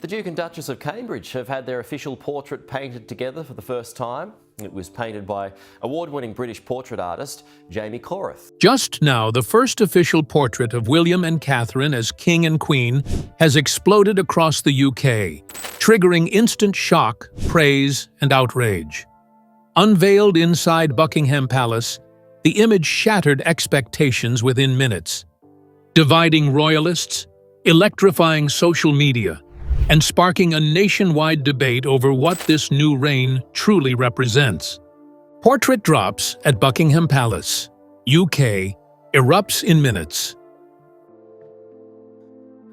The Duke and Duchess of Cambridge have had their official portrait painted together for the first time. It was painted by award-winning British portrait artist Jamie Coreth. Just now, the first official portrait of William and Catherine as King and Queen has exploded across the UK, triggering instant shock, praise, and outrage. Unveiled inside Buckingham Palace, the image shattered expectations within minutes, dividing royalists, electrifying social media, and sparking a nationwide debate over what this new reign truly represents. Portrait drops at Buckingham Palace, UK, erupts in minutes.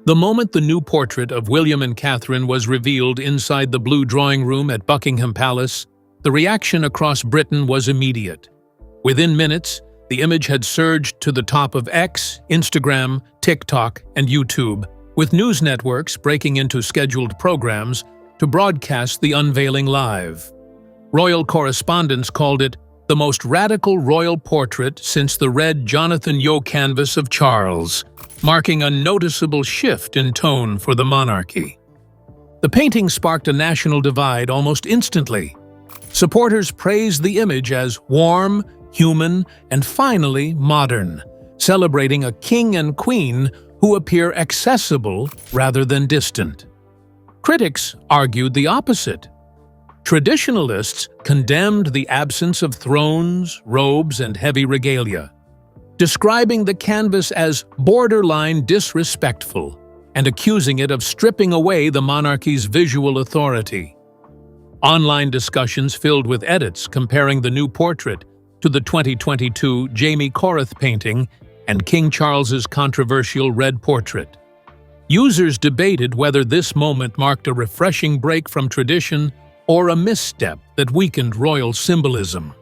The moment the new portrait of William and Catherine was revealed inside the blue drawing room at Buckingham Palace, the reaction across Britain was immediate. Within minutes, the image had surged to the top of X, Instagram, TikTok, and YouTube, with news networks breaking into scheduled programs to broadcast the unveiling live. Royal correspondents called it the most radical royal portrait since the red Jonathan Yeo canvas of Charles, marking a noticeable shift in tone for the monarchy. The painting sparked a national divide almost instantly. Supporters praised the image as warm, human, and finally modern, celebrating a king and queen who appear accessible rather than distant. Critics argued the opposite. Traditionalists condemned the absence of thrones, robes, and heavy regalia, describing the canvas as borderline disrespectful and accusing it of stripping away the monarchy's visual authority. Online discussions filled with edits comparing the new portrait to the 2022 Jamie Coreth painting and King Charles's controversial red portrait. Users debated whether this moment marked a refreshing break from tradition or a misstep that weakened royal symbolism.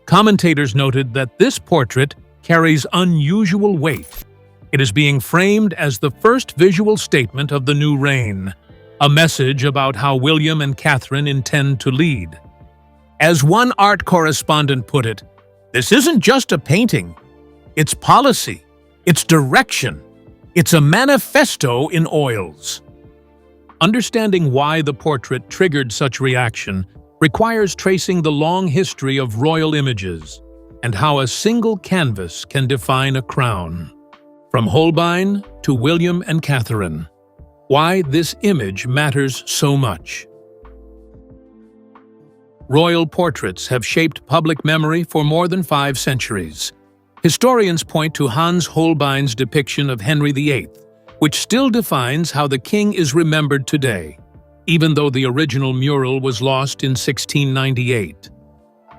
Commentators noted that this portrait carries unusual weight. It is being framed as the first visual statement of the new reign, a message about how William and Catherine intend to lead. As one art correspondent put it, "This isn't just a painting. It's policy, it's direction, it's a manifesto in oils." Understanding why the portrait triggered such reaction requires tracing the long history of royal images and how a single canvas can define a crown. From Holbein to William and Catherine, why this image matters so much. Royal portraits have shaped public memory for more than 5 centuries. Historians point to Hans Holbein's depiction of Henry VIII, which still defines how the king is remembered today, even though the original mural was lost in 1698.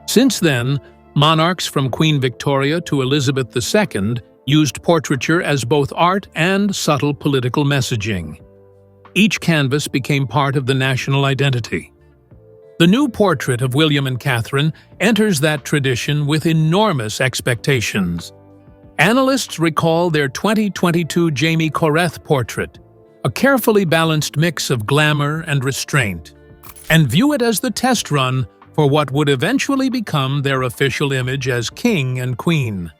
Since then, monarchs from Queen Victoria to Elizabeth II used portraiture as both art and subtle political messaging. Each canvas became part of the national identity. The new portrait of William and Catherine enters that tradition with enormous expectations. Analysts recall their 2022 Jamie Coreth portrait, a carefully balanced mix of glamour and restraint, and view it as the test run for what would eventually become their official image as king and queen.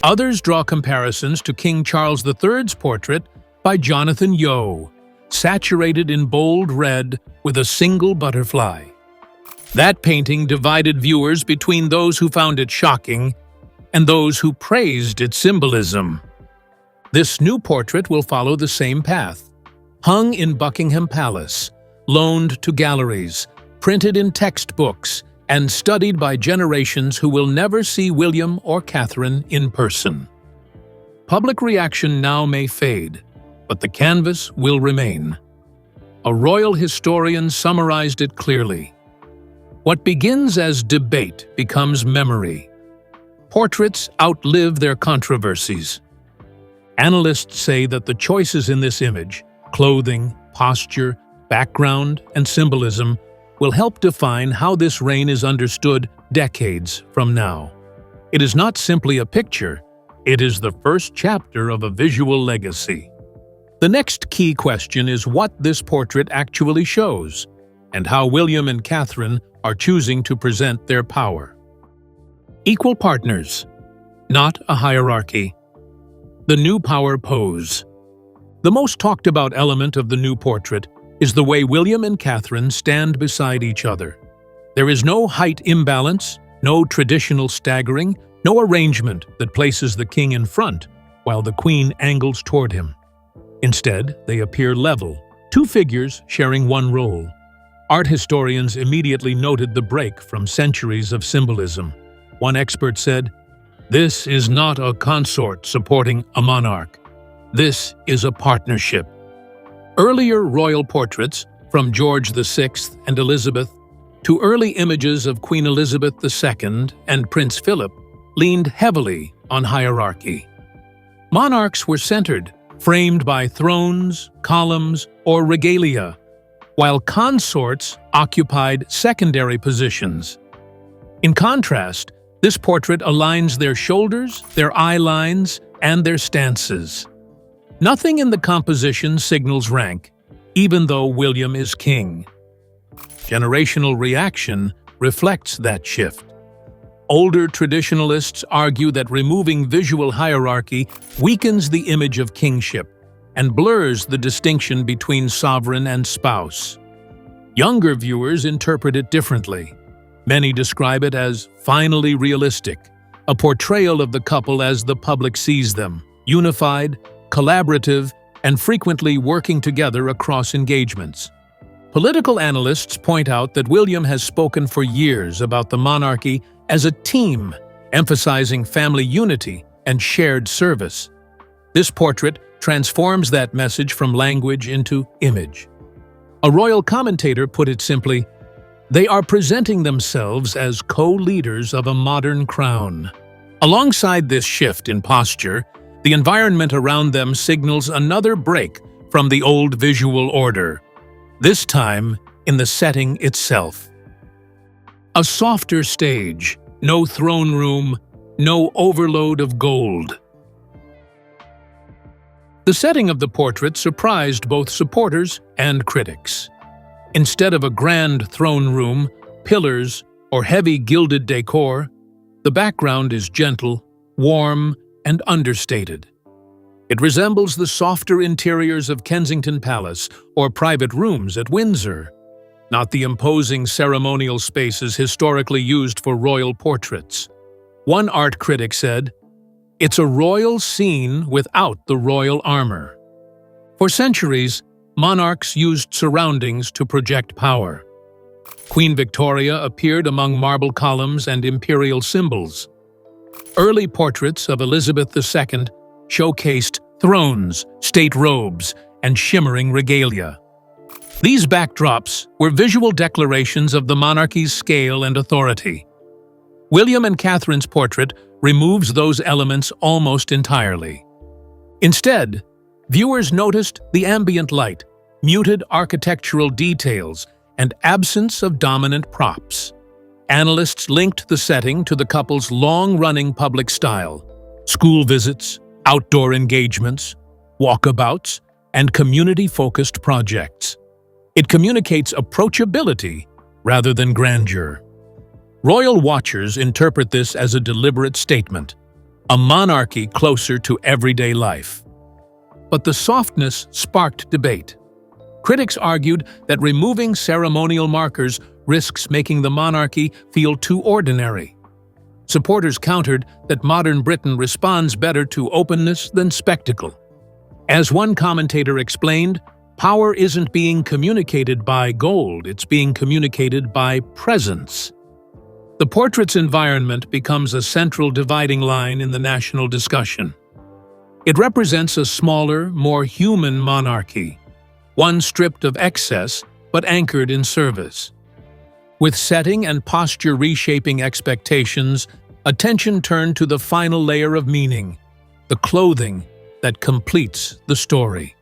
Others draw comparisons to King Charles III's portrait by Jonathan Yeo, saturated in bold red with a single butterfly. That painting divided viewers between those who found it shocking and those who praised its symbolism. This new portrait will follow the same path. Hung in Buckingham Palace, loaned to galleries, printed in textbooks, and studied by generations who will never see William or Catherine in person. Public reaction now may fade, but the canvas will remain. A royal historian summarized it clearly. What begins as debate becomes memory. Portraits outlive their controversies. Analysts say that the choices in this image, clothing, posture, background, and symbolism, will help define how this reign is understood decades from now. It is not simply a picture, it is the first chapter of a visual legacy. The next key question is what this portrait actually shows, and how William and Catherine are choosing to present their power. Equal partners, not a hierarchy. The new power pose. The most talked about element of the new portrait is the way William and Catherine stand beside each other. There is no height imbalance, no traditional staggering, no arrangement that places the king in front while the queen angles toward him. Instead, they appear level, two figures sharing one role. Art historians immediately noted the break from centuries of symbolism. One expert said, "This is not a consort supporting a monarch. This is a partnership." Earlier royal portraits, from George VI and Elizabeth, to early images of Queen Elizabeth II and Prince Philip, leaned heavily on hierarchy. Monarchs were centered, framed by thrones, columns, or regalia, while consorts occupied secondary positions. In contrast, this portrait aligns their shoulders, their eye lines, and their stances. Nothing in the composition signals rank, even though William is king. Generational reaction reflects that shift. Older traditionalists argue that removing visual hierarchy weakens the image of kingship and blurs the distinction between sovereign and spouse. Younger viewers interpret it differently. Many describe it as finally realistic, a portrayal of the couple as the public sees them, unified, collaborative, and frequently working together across engagements. Political analysts point out that William has spoken for years about the monarchy as a team, emphasizing family unity and shared service. This portrait transforms that message from language into image. A royal commentator put it simply, "They are presenting themselves as co-leaders of a modern crown." Alongside this shift in posture, the environment around them signals another break from the old visual order, this time in the setting itself. A softer stage, no throne room, no overload of gold. The setting of the portrait surprised both supporters and critics. Instead of a grand throne room, pillars, or heavy gilded decor, the background is gentle, warm, and understated. It resembles the softer interiors of Kensington Palace or private rooms at Windsor, not the imposing ceremonial spaces historically used for royal portraits. One art critic said, "It's a royal scene without the royal armor." For centuries, monarchs used surroundings to project power. Queen Victoria appeared among marble columns and imperial symbols. Early portraits of Elizabeth II showcased thrones, state robes, and shimmering regalia. These backdrops were visual declarations of the monarchy's scale and authority. William and Catherine's portrait removes those elements almost entirely. Instead, viewers noticed the ambient light, muted architectural details, and absence of dominant props. Analysts linked the setting to the couple's long-running public style: school visits, outdoor engagements, walkabouts, and community-focused projects. It communicates approachability rather than grandeur. Royal watchers interpret this as a deliberate statement, a monarchy closer to everyday life. But the softness sparked debate. Critics argued that removing ceremonial markers risks making the monarchy feel too ordinary. Supporters countered that modern Britain responds better to openness than spectacle. As one commentator explained, power isn't being communicated by gold, it's being communicated by presence. The portrait's environment becomes a central dividing line in the national discussion. It represents a smaller, more human monarchy, one stripped of excess but anchored in service. With setting and posture reshaping expectations, attention turned to the final layer of meaning, the clothing that completes the story.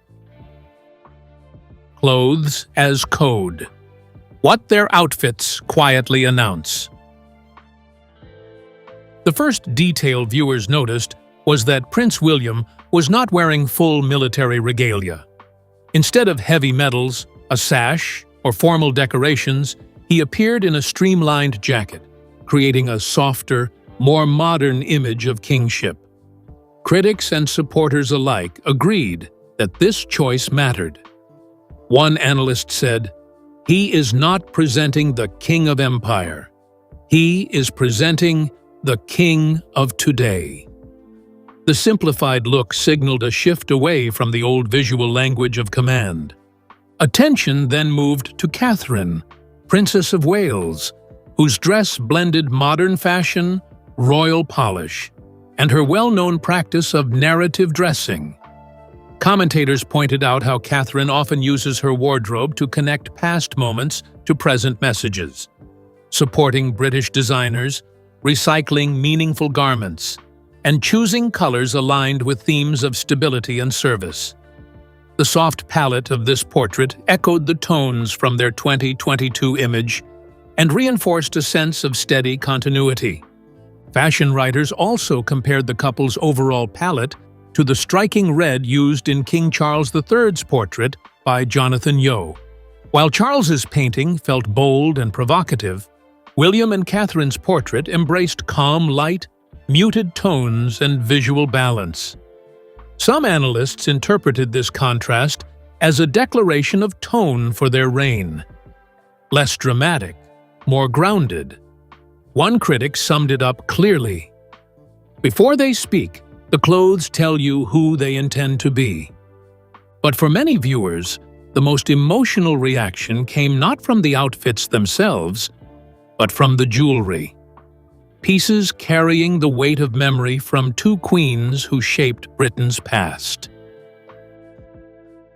Clothes as code. What their outfits quietly announce. The first detail viewers noticed was that Prince William was not wearing full military regalia. Instead of heavy medals, a sash, or formal decorations, he appeared in a streamlined jacket, creating a softer, more modern image of kingship. Critics and supporters alike agreed that this choice mattered. One analyst said, "He is not presenting the king of empire. He is presenting the king of today." The simplified look signaled a shift away from the old visual language of command. Attention then moved to Catherine, Princess of Wales, whose dress blended modern fashion, royal polish, and her well-known practice of narrative dressing. Commentators pointed out how Catherine often uses her wardrobe to connect past moments to present messages, supporting British designers, recycling meaningful garments, and choosing colors aligned with themes of stability and service. The soft palette of this portrait echoed the tones from their 2022 image and reinforced a sense of steady continuity. Fashion writers also compared the couple's overall palette to the striking red used in King Charles III's portrait by Jonathan Yeo. While Charles's painting felt bold and provocative, William and Catherine's portrait embraced calm light, muted tones, and visual balance. Some analysts interpreted this contrast as a declaration of tone for their reign. Less dramatic, more grounded. One critic summed it up clearly. "Before they speak, the clothes tell you who they intend to be." But for many viewers, the most emotional reaction came not from the outfits themselves, but from the jewelry. Pieces carrying the weight of memory from two queens who shaped Britain's past.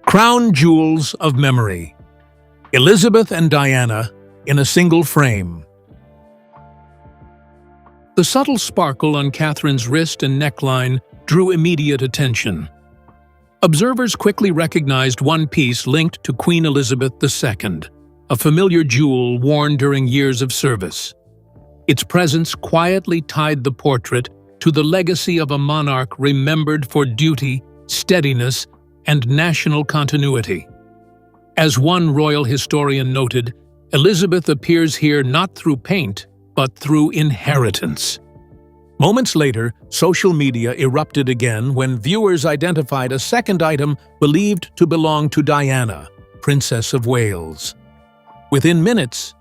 Crown Jewels of Memory. Elizabeth and Diana in a single frame. The subtle sparkle on Catherine's wrist and neckline drew immediate attention. Observers quickly recognized one piece linked to Queen Elizabeth II, a familiar jewel worn during years of service. Its presence quietly tied the portrait to the legacy of a monarch remembered for duty, steadiness, and national continuity. As one royal historian noted, Elizabeth appears here not through paint, but through inheritance. Moments later, social media erupted again when viewers identified a second item believed to belong to Diana, Princess of Wales. Within minutes,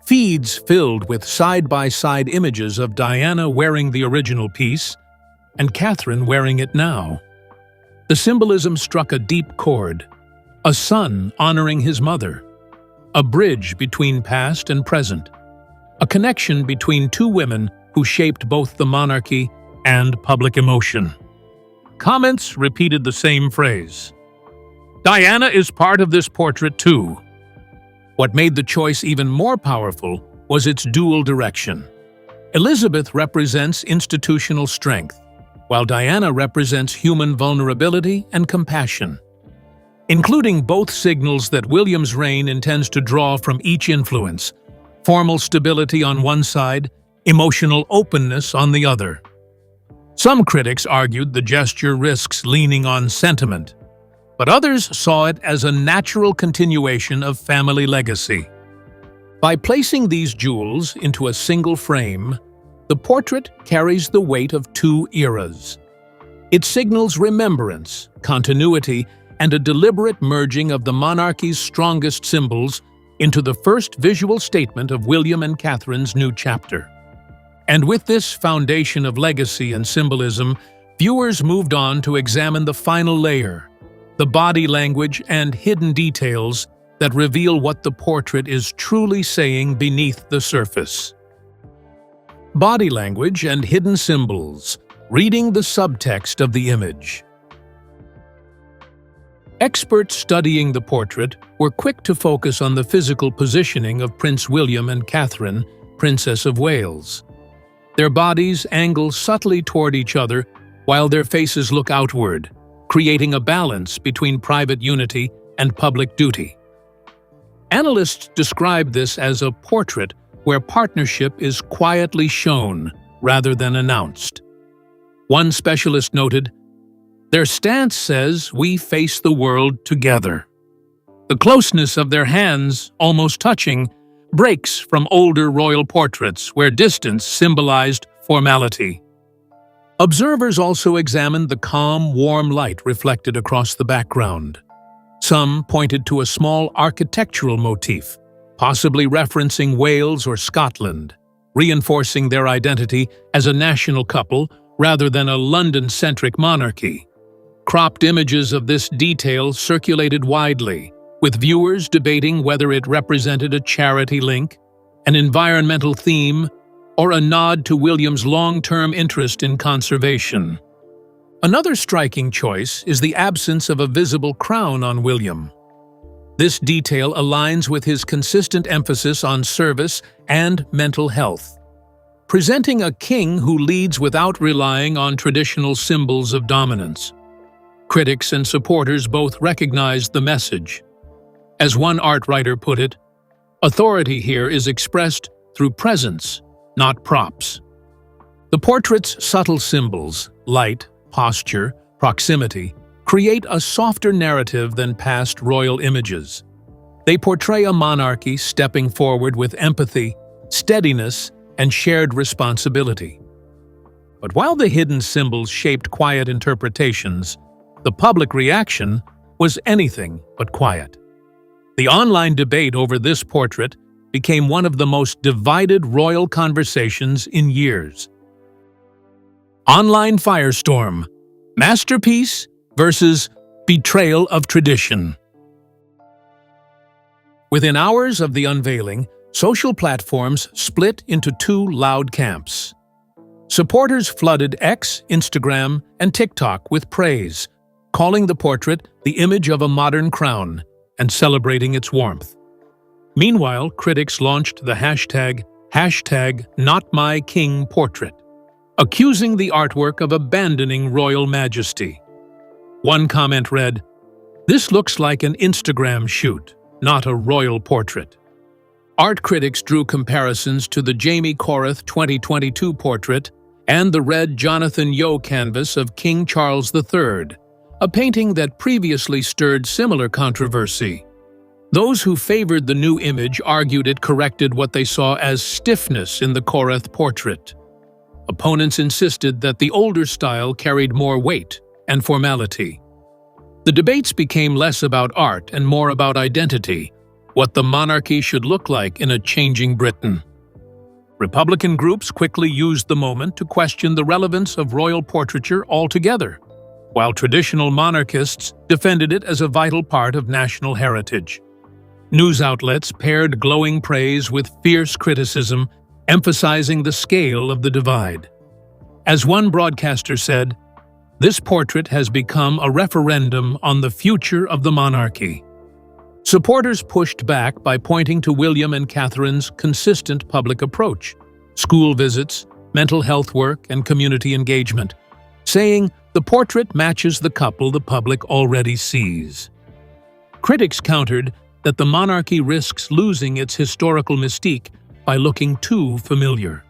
feeds filled with side-by-side images of Diana wearing the original piece and Catherine wearing it now. The symbolism struck a deep chord, a son honoring his mother, a bridge between past and present, a connection between two women who shaped both the monarchy and public emotion. Comments repeated the same phrase. "Diana is part of this portrait too." What made the choice even more powerful was its dual direction. Elizabeth represents institutional strength, while Diana represents human vulnerability and compassion. Including both signals that William's reign intends to draw from each influence, formal stability on one side, emotional openness on the other. Some critics argued the gesture risks leaning on sentiment, but others saw it as a natural continuation of family legacy. By placing these jewels into a single frame, the portrait carries the weight of two eras. It signals remembrance, continuity, and a deliberate merging of the monarchy's strongest symbols into the first visual statement of William and Catherine's new chapter. And with this foundation of legacy and symbolism, viewers moved on to examine the final layer, the body language and hidden details that reveal what the portrait is truly saying beneath the surface. Body language and hidden symbols, reading the subtext of the image. Experts studying the portrait were quick to focus on the physical positioning of Prince William and Catherine, Princess of Wales. Their bodies angle subtly toward each other while their faces look outward, creating a balance between private unity and public duty. Analysts describe this as a portrait where partnership is quietly shown rather than announced. One specialist noted, "Their stance says we face the world together." The closeness of their hands, almost touching, breaks from older royal portraits where distance symbolized formality. Observers also examined the calm, warm light reflected across the background. Some pointed to a small architectural motif, possibly referencing Wales or Scotland, reinforcing their identity as a national couple rather than a London-centric monarchy. Cropped images of this detail circulated widely, with viewers debating whether it represented a charity link, an environmental theme, or a nod to William's long-term interest in conservation. Another striking choice is the absence of a visible crown on William. This detail aligns with his consistent emphasis on service and mental health, presenting a king who leads without relying on traditional symbols of dominance. Critics and supporters both recognized the message. As one art writer put it, authority here is expressed through presence, not props. The portrait's subtle symbols, light, posture, proximity, create a softer narrative than past royal images. They portray a monarchy stepping forward with empathy, steadiness, and shared responsibility. But while the hidden symbols shaped quiet interpretations, the public reaction was anything but quiet. The online debate over this portrait became one of the most divided royal conversations in years. Online firestorm: masterpiece versus betrayal of tradition. Within hours of the unveiling, social platforms split into two loud camps. Supporters flooded X, Instagram, and TikTok with praise, calling the portrait the image of a modern crown and celebrating its warmth. Meanwhile, critics launched the hashtag #NotMyKingPortrait, accusing the artwork of abandoning royal majesty. One comment read, "This looks like an Instagram shoot, not a royal portrait." Art critics drew comparisons to the Jamie Correth 2022 portrait and the red Jonathan Yeo canvas of King Charles III, a painting that previously stirred similar controversy. Those who favored the new image argued it corrected what they saw as stiffness in the Correth portrait. Opponents insisted that the older style carried more weight and formality. The debates became less about art and more about identity, what the monarchy should look like in a changing Britain. Republican groups quickly used the moment to question the relevance of royal portraiture altogether, while traditional monarchists defended it as a vital part of national heritage. News outlets paired glowing praise with fierce criticism, emphasizing the scale of the divide. As one broadcaster said, "This portrait has become a referendum on the future of the monarchy." Supporters pushed back by pointing to William and Catherine's consistent public approach, school visits, mental health work, and community engagement, saying the portrait matches the couple the public already sees. Critics countered that the monarchy risks losing its historical mystique by looking too familiar.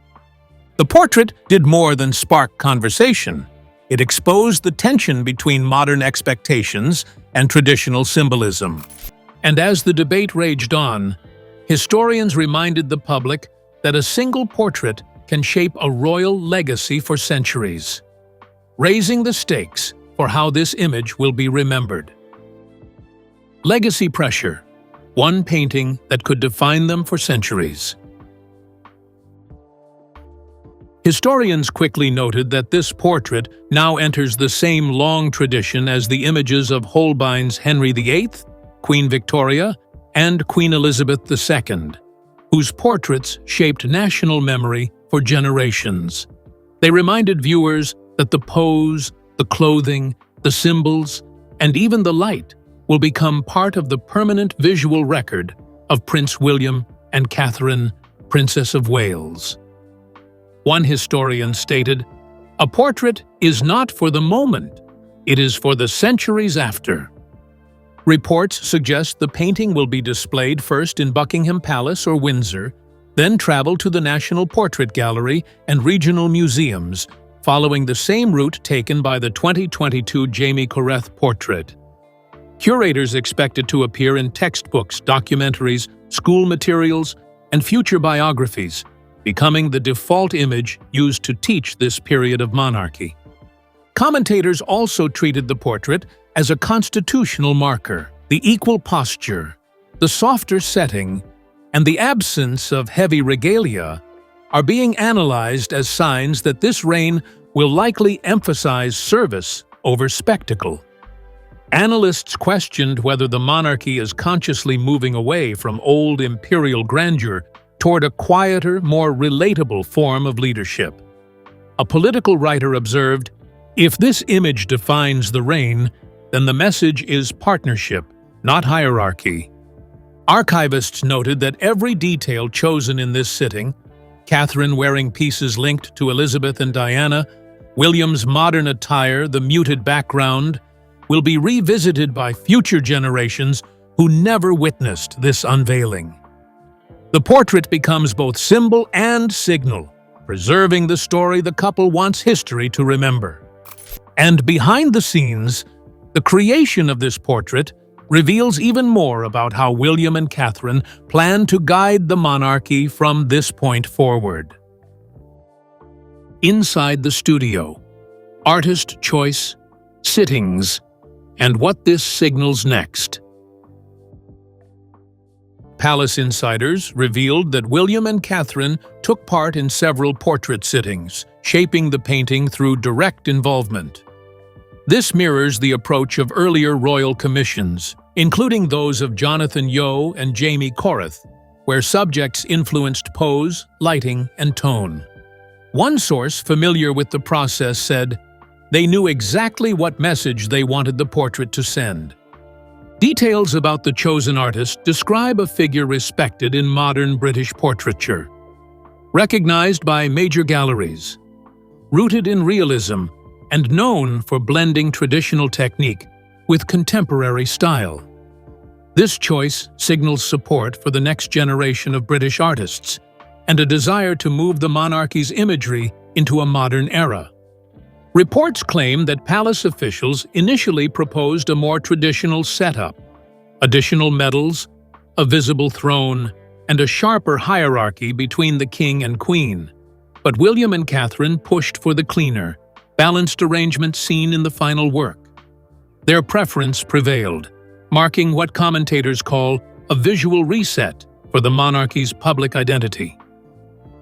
The portrait did more than spark conversation. It exposed the tension between modern expectations and traditional symbolism. And as the debate raged on, historians reminded the public that a single portrait can shape a royal legacy for centuries, raising the stakes for how this image will be remembered. Legacy pressure, one painting that could define them for centuries. Historians quickly noted that this portrait now enters the same long tradition as the images of Holbein's Henry VIII, Queen Victoria, and Queen Elizabeth II, whose portraits shaped national memory for generations. They reminded viewers that the pose, the clothing, the symbols, and even the light will become part of the permanent visual record of Prince William and Catherine, Princess of Wales. One historian stated, "A portrait is not for the moment, it is for the centuries after." Reports suggest the painting will be displayed first in Buckingham Palace or Windsor, then travel to the National Portrait Gallery and regional museums, following the same route taken by the 2022 Jamie Correth portrait. Curators expect it to appear in textbooks, documentaries, school materials, and future biographies, becoming the default image used to teach this period of monarchy. Commentators also treated the portrait as a constitutional marker. The equal posture, the softer setting, and the absence of heavy regalia are being analyzed as signs that this reign will likely emphasize service over spectacle. Analysts questioned whether the monarchy is consciously moving away from old imperial grandeur toward a quieter, more relatable form of leadership. A political writer observed, "If this image defines the reign, then the message is partnership, not hierarchy." Archivists noted that every detail chosen in this sitting, Catherine wearing pieces linked to Elizabeth and Diana, William's modern attire, the muted background, will be revisited by future generations who never witnessed this unveiling. The portrait becomes both symbol and signal, preserving the story the couple wants history to remember. And behind the scenes, the creation of this portrait reveals even more about how William and Catherine plan to guide the monarchy from this point forward. Inside the studio, artist choice, sittings, and what this signals next. Palace insiders revealed that William and Catherine took part in several portrait sittings, shaping the painting through direct involvement. This mirrors the approach of earlier royal commissions, including those of Jonathan Yeo and Jamie Corrith, where subjects influenced pose, lighting, and tone. One source familiar with the process said, "They knew exactly what message they wanted the portrait to send." Details about the chosen artist describe a figure respected in modern British portraiture, recognized by major galleries, rooted in realism, and known for blending traditional technique with contemporary style. This choice signals support for the next generation of British artists and a desire to move the monarchy's imagery into a modern era. Reports claim that palace officials initially proposed a more traditional setup: additional medals, a visible throne, and a sharper hierarchy between the king and queen. But William and Catherine pushed for the cleaner, balanced arrangement seen in the final work. Their preference prevailed, marking what commentators call a visual reset for the monarchy's public identity.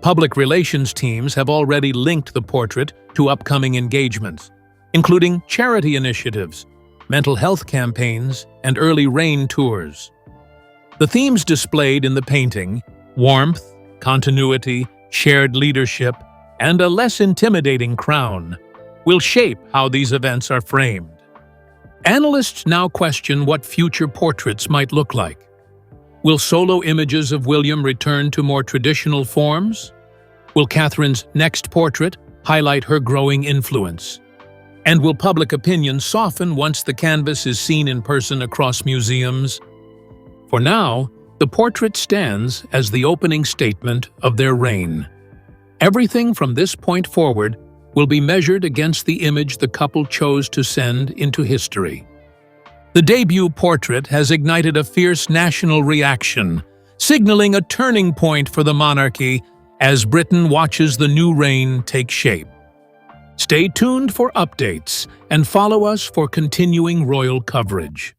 Public relations teams have already linked the portrait to upcoming engagements, including charity initiatives, mental health campaigns, and early reign tours. The themes displayed in the painting, warmth, continuity, shared leadership, and a less intimidating crown, will shape how these events are framed. Analysts now question what future portraits might look like. Will solo images of William return to more traditional forms? Will Catherine's next portrait highlight her growing influence? And will public opinion soften once the canvas is seen in person across museums? For now, the portrait stands as the opening statement of their reign. Everything from this point forward will be measured against the image the couple chose to send into history. The debut portrait has ignited a fierce national reaction, signaling a turning point for the monarchy as Britain watches the new reign take shape. Stay tuned for updates and follow us for continuing royal coverage.